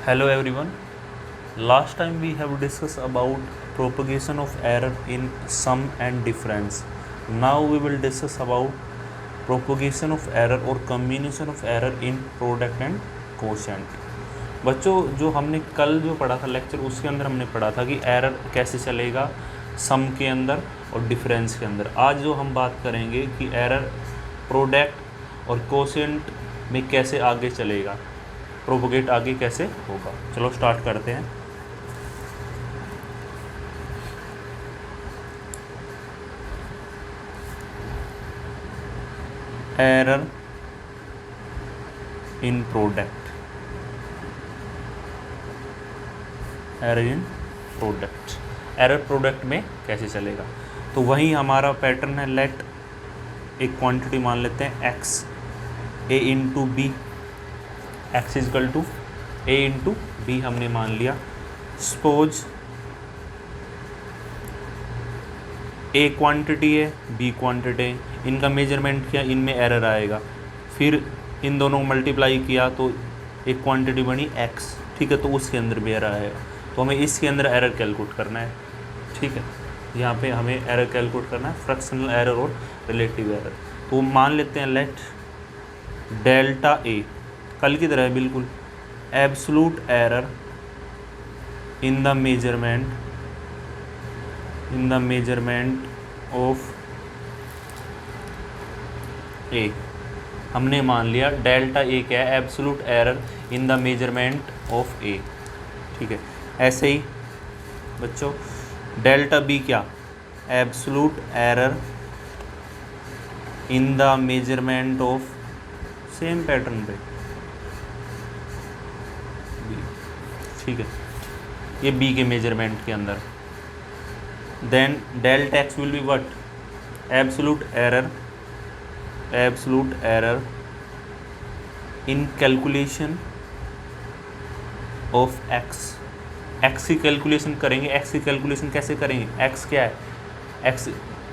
Hello everyone. Last time we have discussed about propagation of error in sum and difference. Now we will discuss about propagation of error or combination of error in product and quotient. बच्चों जो हमने कल जो पढ़ा था lecture उसके अंदर हमने पढ़ा था कि एरर कैसे चलेगा सम के अंदर और डिफरेंस के अंदर। आज जो हम बात करेंगे कि एरर प्रोडक्ट और कोशेंट में कैसे आगे चलेगा, प्रोपोगेट आगे कैसे होगा। चलो स्टार्ट करते हैं। Error in product, error in product, error product में कैसे चलेगा। तो वही हमारा पैटर्न है। लेट एक क्वांटिटी मान लेते हैं x a into b, x equal to a into b हमने मान लिया। सपोज a क्वांटिटी है, b क्वांटिटी है, इनका मेजरमेंट किया, इनमें एरर आएगा। फिर इन दोनों को मल्टीप्लाई किया तो एक क्वांटिटी बनी x, ठीक है, तो उसके अंदर भी एरर आएगा। तो हमें इसके अंदर एरर कैलकुलेट करना है, ठीक है। यहाँ पे हमें एरर कैलकुलेट करना है, फ्रैक्शनल एरर और रिलेटिव एरर। तो मान लेते हैं लेट डेल्टा ए, कल की तरह है बिल्कुल, absolute error in the measurement of A. हमने मान लिया डेल्टा ए क्या है, absolute error in the measurement of A, ठीक है। ऐसे ही बच्चों डेल्टा बी क्या, absolute error in the measurement of, same pattern पे, ठीक है, ये बी के मेजरमेंट के अंदर। Then delta X will be what, absolute error in calculation of X. X की कैलकुलेशन करेंगे, एक्स की कैलकुलेशन कैसे करेंगे, एक्स क्या है, x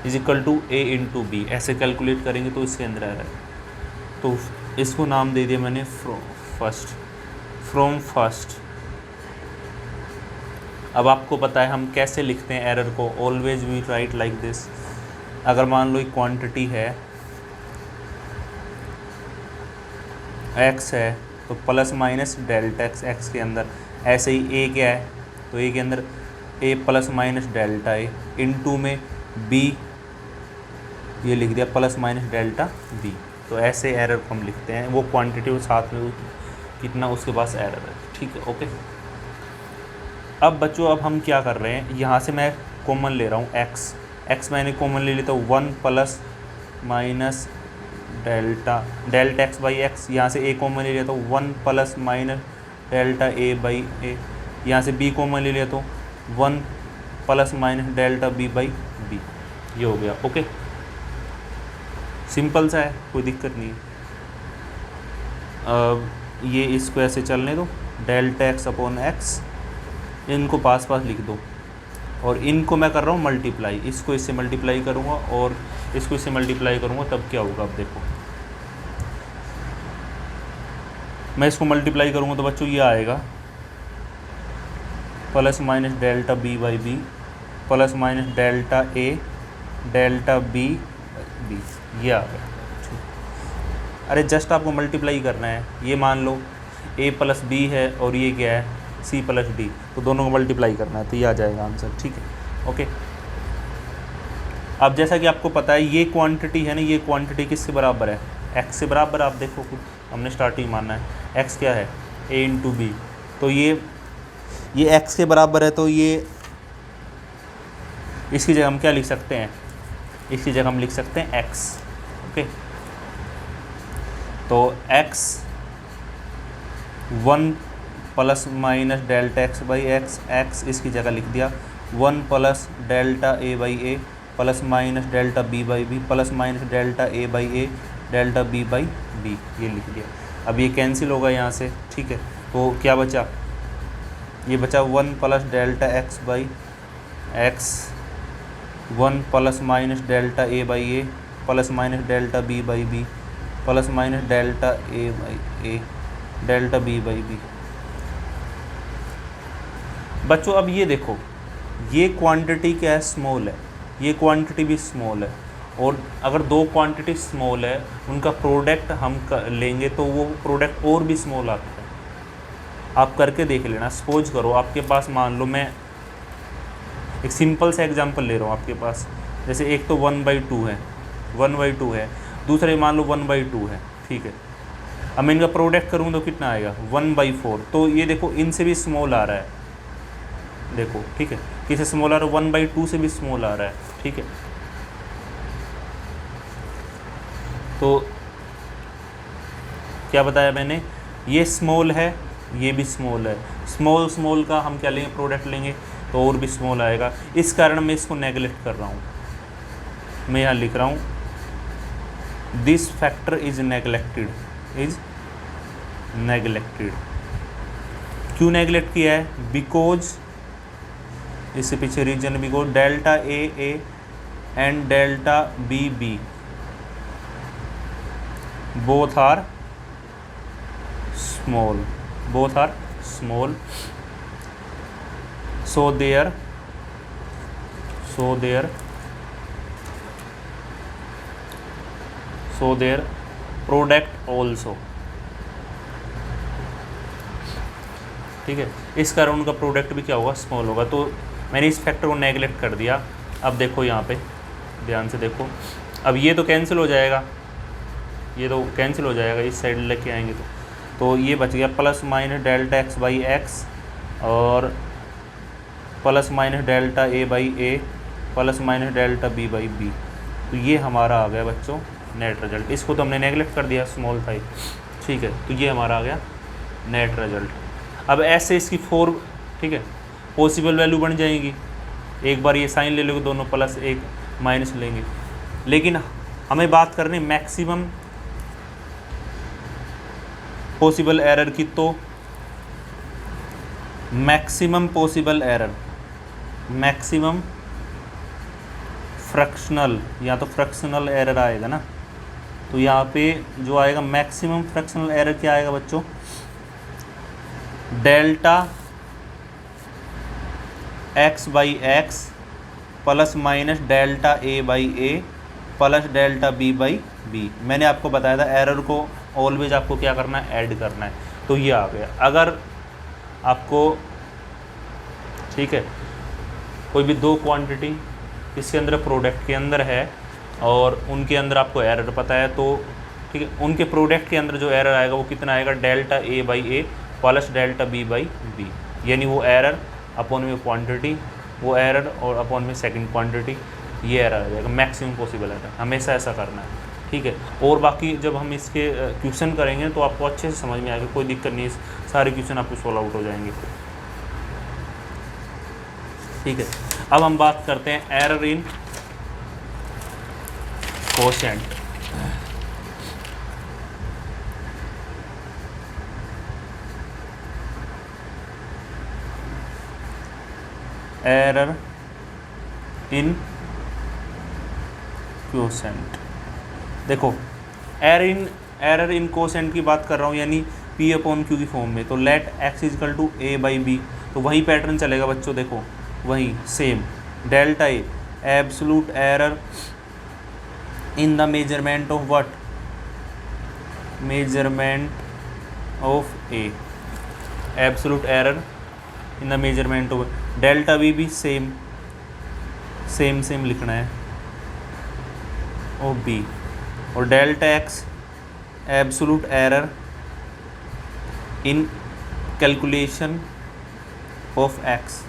is equal to a into b, ऐसे कैलकुलेट करेंगे तो इसके अंदर एरर। तो इसको नाम दे दिया मैंने फ्रॉम फर्स्ट। अब आपको पता है हम कैसे लिखते हैं एरर को, always we write like this. अगर मान लो एक क्वांटिटी है x है तो प्लस माइनस डेल्टा एक्स के अंदर, ऐसे ही a क्या है तो a के अंदर a plus minus delta A, into में b ये लिख दिया प्लस माइनस डेल्टा b। तो ऐसे एरर को हम लिखते हैं, वो क्वांटिटी और साथ में कितना उसके पास एरर है, ठीक है, ओके। अब बच्चों अब हम क्या कर रहे हैं, यहाँ से मैं कॉमन ले रहा हूँ x मैंने कॉमन ले लिया तो 1 plus minus delta x by X, यहाँ से a कॉमन ले लिया तो 1 plus minus delta A by A, यहाँ से b कॉमन ले लिया तो 1 plus minus delta b by B, ये हो गया, ओके। सिंपल सा है, कोई दिक्कत नहीं है। अब ये इसको ऐसे चलने दो, डेल्टा एक्स अपॉन एक्स, इनको पास पास लिख दो और इनको मैं कर रहा हूँ मल्टीप्लाई, इसको इससे मल्टीप्लाई करूँगा और इसको इससे मल्टीप्लाई करूँगा, तब क्या होगा। अब देखो मैं इसको मल्टीप्लाई करूँगा तो बच्चों ये आएगा plus minus delta b by b plus minus delta a delta b, ये आ गया। अरे जस्ट आपको मल्टीप्लाई करना है, ये मान लो a प्लस बी है और ये क्या है c प्लस डी, तो दोनों को मल्टीप्लाई करना है तो ये आ जाएगा आंसर, ठीक है, ओके। अब जैसा कि आपको पता है ये क्वांटिटी है ना, ये क्वांटिटी किससे बराबर है, x से बराबर। आप देखो खुद, हमने स्टार्टिंग मानना है, x क्या है a इंटू बी, तो ये x के बराबर है, तो ये इसकी जगह हम क्या लिख सकते हैं, इसकी जगह हम लिख सकते हैं x, ओके। तो x 1 plus minus delta x by x, इसकी जगह लिख दिया 1 plus delta A by a plus minus delta b by b plus minus delta A by a delta b by B, ये लिख दिया। अब ये कैंसिल होगा यहाँ से, ठीक है, तो क्या बचा, ये बचा 1 plus delta x by x, 1 plus minus delta A by a plus minus delta b by b plus minus delta A by a delta b by b, बच्चों अब ये देखो, ये क्वांटिटी क्या है, स्मॉल है, ये क्वांटिटी भी स्मॉल है, और अगर दो क्वांटिटी स्मॉल है उनका प्रोडक्ट हम लेंगे तो वो प्रोडक्ट और भी स्मॉल आता है। आप करके देख लेना। सपोज करो आपके पास, मान लो मैं एक सिंपल सा एग्जांपल ले रहा हूँ आपके पास, जैसे एक तो 1/2 है, 1/2 है, दूसरे मान लो 1/2 है, ठीक है। अब मैं इनका प्रोडक्ट करूँ तो कितना आएगा, 1/4। तो ये देखो इनसे भी स्मॉल आ रहा है, देखो ठीक है, किससे स्मॉल आ रहा है, 1/2 से भी स्मॉल आ रहा है, ठीक है। तो क्या बताया मैंने, ये स्मॉल है, ये भी स्मॉल है, स्मॉल स्मॉल का हम क्या लेंगे, प्रोडक्ट लेंगे तो और भी स्मॉल आएगा। इस कारण मैं इसको नेगलेक्ट कर रहा हूँ। मैं यहाँ लिख रहा हूँ this factor is neglected, is neglected. क्यों नेगलेक्ट किया है, बिकॉज, इससे पीछे reason, because delta a and delta b both are small, both are small, so their product also, ठीक है। इस कारण उनका प्रोडक्ट भी क्या होगा, स्मॉल होगा। तो मैंने इस फैक्टर को नेगलेक्ट कर दिया। अब देखो यहाँ पे ध्यान से देखो, अब ये तो कैंसिल हो जाएगा, ये तो कैंसिल हो जाएगा, इस साइड लेके आएंगे तो ये बच गया plus minus delta x by x और plus minus delta A by a plus minus delta b by b. तो ये हमारा आ गया बच्चों नेट रिजल्ट। इसको तो हमने नेगलेक्ट कर दिया, स्मॉल था, ठीक है। तो ये हमारा आ गया नेट रिजल्ट। अब ऐसे इसकी 4, ठीक है, पॉसिबल वैल्यू बन जाएगी। एक बार ये साइन ले लोगे दोनों, प्लस एक माइनस लेंगे, लेकिन हमें बात करनी मैक्सिमम पॉसिबल एरर की। तो maximum possible error, maximum fractional, या तो फ्रैक्शनल एरर आएगा ना, तो यहाँ पे जो आएगा मैक्सिमम फ्रैक्शनल एरर क्या आएगा बच्चों, delta x by x plus minus delta A by a plus delta b by b. मैंने आपको बताया था एरर को ऑलवेज आपको क्या करना है, ऐड करना है। तो ये आ गया। अगर आपको, ठीक है, कोई भी दो क्वांटिटी इसके अंदर प्रोडक्ट के अंदर है और उनके अंदर आपको एरर पता है, तो ठीक है, उनके प्रोडक्ट के अंदर जो एरर आएगा वो कितना आएगा, delta A by a plus delta b by b. यानी वो एरर अपॉन में क्वांटिटी, वो एरर और अपॉन में सेकंड क्वांटिटी, ये एरर आ जाएगा। मैक्सिमम पॉसिबल एरर हमेशा ऐसा करना है, ठीक है। और बाकी जब हम इसके क्वेश्चन करेंगे तो आपको अच्छे से समझ में आएगा, कोई दिक्कत नहीं है, सारे क्वेश्चन आपको सॉल्व आउट हो जाएंगे, ठीक है। अब हम बात करते हैं error in quotient. Error in quotient, देखो एरर इन कोशेंट की बात कर रहा हूँ, यानी पी अपॉन क्यू की फॉर्म में। तो let x equal to a by b, तो वही पैटर्न चलेगा बच्चों, देखो वही same, delta a absolute error in the measurement of what, measurement of a, absolute error in the measurement of, delta b भी सेम लिखना है ऑफ बी, और delta x absolute error in calculation of x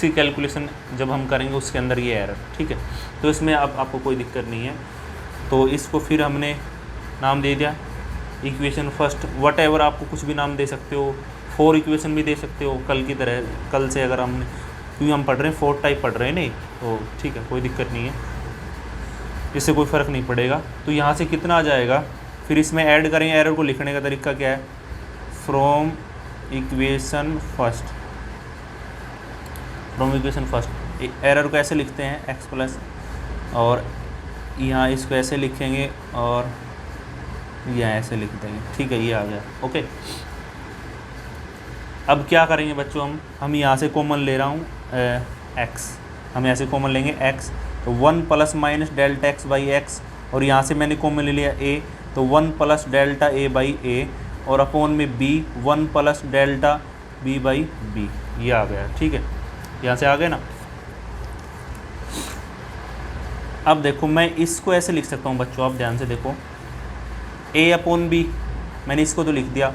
की calculation जब हम करेंगे उसके अंदर ये एरर, ठीक है। तो इसमें अब आपको कोई दिक्कत नहीं है। तो इसको फिर हमने नाम दे दिया इक्वेशन फर्स्ट, वट एवर आपको कुछ भी नाम दे सकते हो, 4 इक्वेशन भी दे सकते हो कल की तरह। कल से अगर हमने, क्योंकि हम पढ़ रहे हैं 4 टाइप पढ़ रहे हैं नहीं, तो ठीक है, कोई दिक्कत नहीं है, इससे कोई फ़र्क नहीं पड़ेगा। तो यहाँ से कितना आ जाएगा, फिर इसमें ऐड करेंगे। एरर को लिखने का तरीका क्या है, फ्रॉम इक्वेशन फर्स्ट, एरर को ऐसे लिखते हैं एक्स प्लस, और यहाँ इसको ऐसे लिखेंगे और यहाँ ऐसे लिख देंगे, ठीक है। ये आ गया, ओके। अब क्या करेंगे बच्चों, हम यहाँ से कॉमन ले रहा हूँ एक्स, हम यहाँ से कॉमन लेंगे एक्स, तो 1 plus minus delta x by x, और यहाँ से मैंने कॉमन ले लिया ए, तो 1 plus delta A by a, और अपॉन में b 1 plus delta b by B, ये आ गया। ठीक है, यहाँ से आ गए ना। अब देखो मैं इसको ऐसे लिख सकता हूँ बच्चों, आप ध्यान से देखो, ए अपॉन बी, मैंने इसको तो लिख दिया,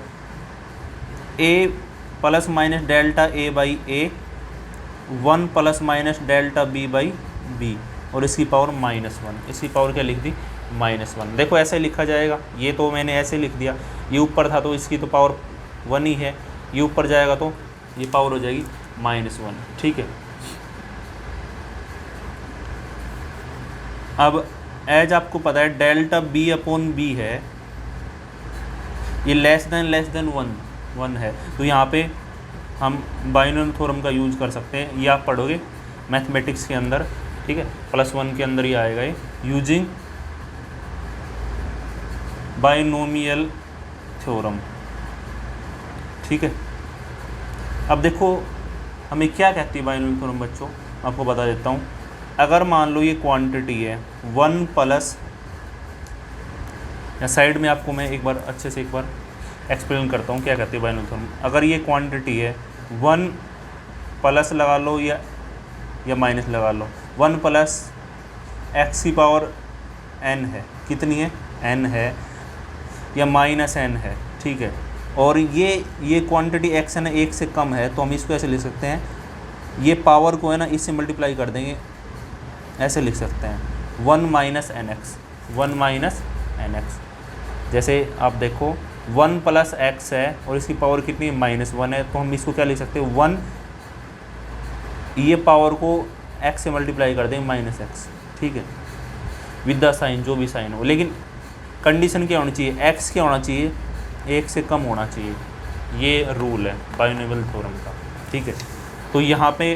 a plus minus delta A by a 1 plus minus delta b by b, और इसकी पावर -1, इसकी पावर क्या लिख दी, -1। देखो ऐसे लिखा जाएगा, ये तो मैंने ऐसे लिख दिया, ये ऊपर था तो इसकी तो पावर 1 ही है, ये ऊपर जाएगा तो ये पावर हो जाएगी -1। ठीक है, अब एज आपको पता है डेल्टा बी अपॉन बी है, ये लेस देन 1 है, तो यहाँ पे हम बाइनोमियल थ्योरम का यूज कर सकते हैं, ये आप पढ़ोगे मैथमेटिक्स के अंदर। ठीक है, +1 के अंदर ही आएगा ये, यूजिंग बाइनोमियल थ्योरम। ठीक है, अब देखो हमें क्या कहती है बाइनोमियल थ्योरम बच्चों, आपको बता देता हूँ। अगर मान लो ये क्वांटिटी है 1 प्लस, या साइड में आपको मैं एक बार अच्छे से एक बार एक्सप्लेन करता हूँ क्या कहती है बाइनोमियल थ्योरम। अगर ये क्वांटिटी है 1 प्लस लगा लो या माइनस लगा लो, 1 प्लस एक्स की पावर n है, कितनी है, n है, या -n है। ठीक है, और ये क्वांटिटी x है ना 1 से कम है, तो हम इसको ऐसे लिख सकते हैं, ये पावर को है ना इससे मल्टीप्लाई कर देंगे, ऐसे लिख सकते हैं 1 माइनस एन एक्स। जैसे आप देखो 1 प्लस एक्स है और इसकी पावर कितनी है, -1 है, तो हम इसको क्या लिख सकते हैं, 1, ये पावर को x से मल्टीप्लाई कर देंगे -x। ठीक है, विद द साइन, जो भी साइन हो, लेकिन कंडीशन क्या होनी चाहिए, x क्या होना चाहिए, 1 से कम होना चाहिए, ये रूल है बाइनोमियल थ्योरम का। ठीक है, तो यहाँ पे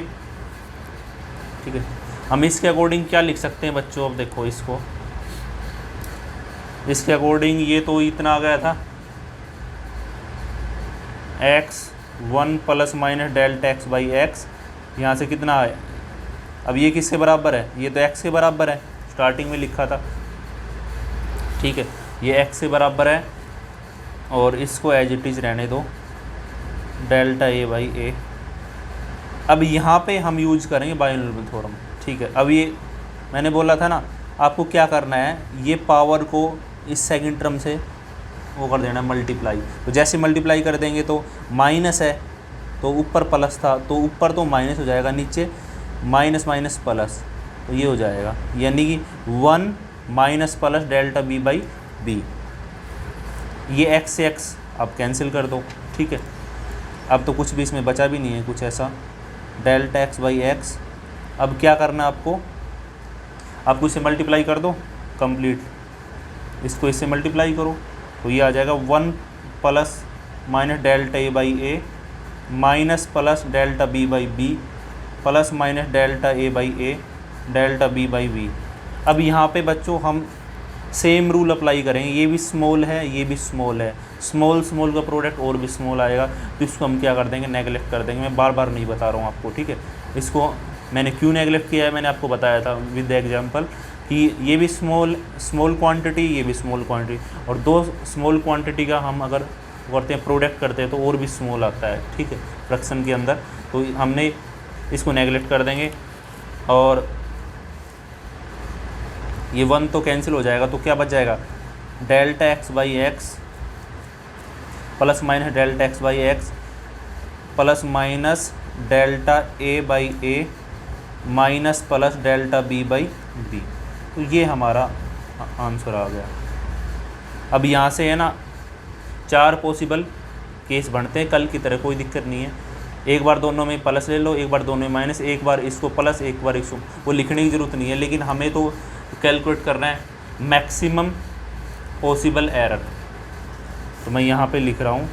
ठीक है, हम इसके अकॉर्डिंग क्या लिख सकते हैं बच्चों, अब देखो इसके अकॉर्डिंग ये तो इतना आ गया था, x 1 plus minus delta x by X, यहाँ से कितना है, अब ये किसके बराबर है, ये तो x के बराबर है, स्टार्टिंग में लिखा था। ठीक है, ये x के बराबर है, और इसको एज इट इज रहने दो, डेल्टा ए बाई ए। अब यहाँ पे हम यूज करेंगे बाइनोमियल थ्योरम। ठीक है, अब ये मैंने बोला था ना, आपको क्या करना है, ये पावर को इस सेकंड टर्म से वो कर देना मल्टीप्लाई, तो जैसे मल्टीप्लाई कर देंगे तो माइनस है तो ऊपर प्लस था, तो ऊपर तो माइनस हो जाएगा, नीचे माइनस माइनस प्लस, तो ये हो जाएगा, यानी कि 1 minus plus delta b by B, ये x से x आप कैंसिल कर दो। ठीक है, अब तो कुछ भी इसमें बचा भी नहीं है कुछ ऐसा, डेल्टा एक्स बाई एक्स। अब क्या करना है आपको इसे मल्टीप्लाई कर दो कंप्लीट, इसको इससे मल्टीप्लाई करो, तो ये आ जाएगा 1 plus minus delta A by a minus plus delta b by b plus minus delta A by a delta b by b. अब यहाँ पे बच्चों हम सेम रूल अप्लाई करेंगे, ये भी स्मॉल है, ये भी स्मॉल है, स्मॉल का प्रोडक्ट और भी स्मॉल आएगा, तो इसको हम क्या कर देंगे, नेगलेक्ट कर देंगे। मैं बार बार नहीं बता रहा हूँ आपको। ठीक है, इसको मैंने क्यों नेगलेक्ट किया है, मैंने आपको बताया था विद एग्जांपल कि ये भी स्मॉल क्वांटिटी, ये भी स्मॉल क्वांटिटी, और दो स्मॉल क्वांटिटी का हम अगर करते हैं प्रोडक्ट करते हैं तो और भी स्मॉल आता है। ठीक है, फ्रैक्शन के अंदर, तो हमने इसको नेगलेक्ट कर देंगे, और ये 1 तो कैंसिल हो जाएगा, तो क्या बच जाएगा, delta x by x plus minus delta x by x plus minus delta A by a minus plus delta b by b. तो ये हमारा आंसर आ गया। अब यहाँ से है ना 4 पॉसिबल केस बनते हैं कल की तरह, कोई दिक्कत नहीं है। एक बार दोनों में प्लस ले लो, एक बार दोनों में माइनस, एक बार इसको प्लस, एक बार इसको, वो लिखने की ज़रूरत नहीं है, लेकिन हमें तो कैलकुलेट करना है मैक्सिमम पॉसिबल एरर। तो मैं यहाँ पे लिख रहा हूँ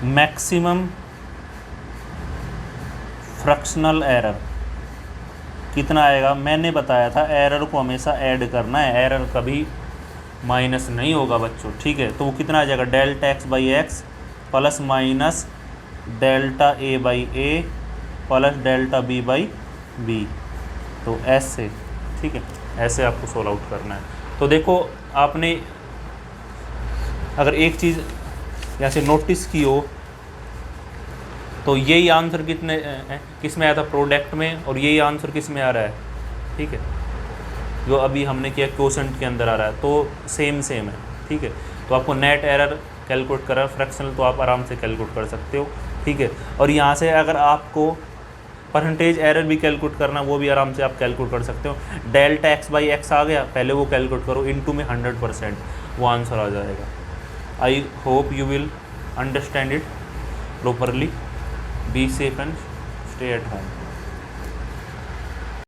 मैक्सिमम फ्रैक्शनल एरर, कितना आएगा, मैंने बताया था एरर को हमेशा ऐड करना है, एरर कभी माइनस नहीं होगा बच्चों, ठीक है। तो वो कितना आ जाएगा, delta x by x plus minus delta A by a plus delta b by b. तो ऐसे, ठीक है, ऐसे आपको सोल्व आउट करना है। तो देखो आपने अगर एक चीज़ यहाँ से नोटिस की हो तो यही आंसर किस में आया था, प्रोडक्ट में, और यही आंसर किस में आ रहा है, ठीक है, जो अभी हमने किया क्वोशंट के अंदर आ रहा है, तो सेम है, ठीक है। तो आपको नेट एरर कैलकुलेट करा, फ्रैक्शनल तो आप आराम से कैलकुलेट कर सकते हो, ठीक है। और यहाँ से अगर आपको परसेंटेज एरर भी कैलकुलेट करना, वो भी आराम से आप कैलकुलेट कर सकते हो। डेल्टा एक्स बाई एक्स आ गया, पहले वो कैलकुलेट करो, इनटू में 100%, वो आंसर आ जाएगा। I hope you will understand it properly. Be safe and stay at home.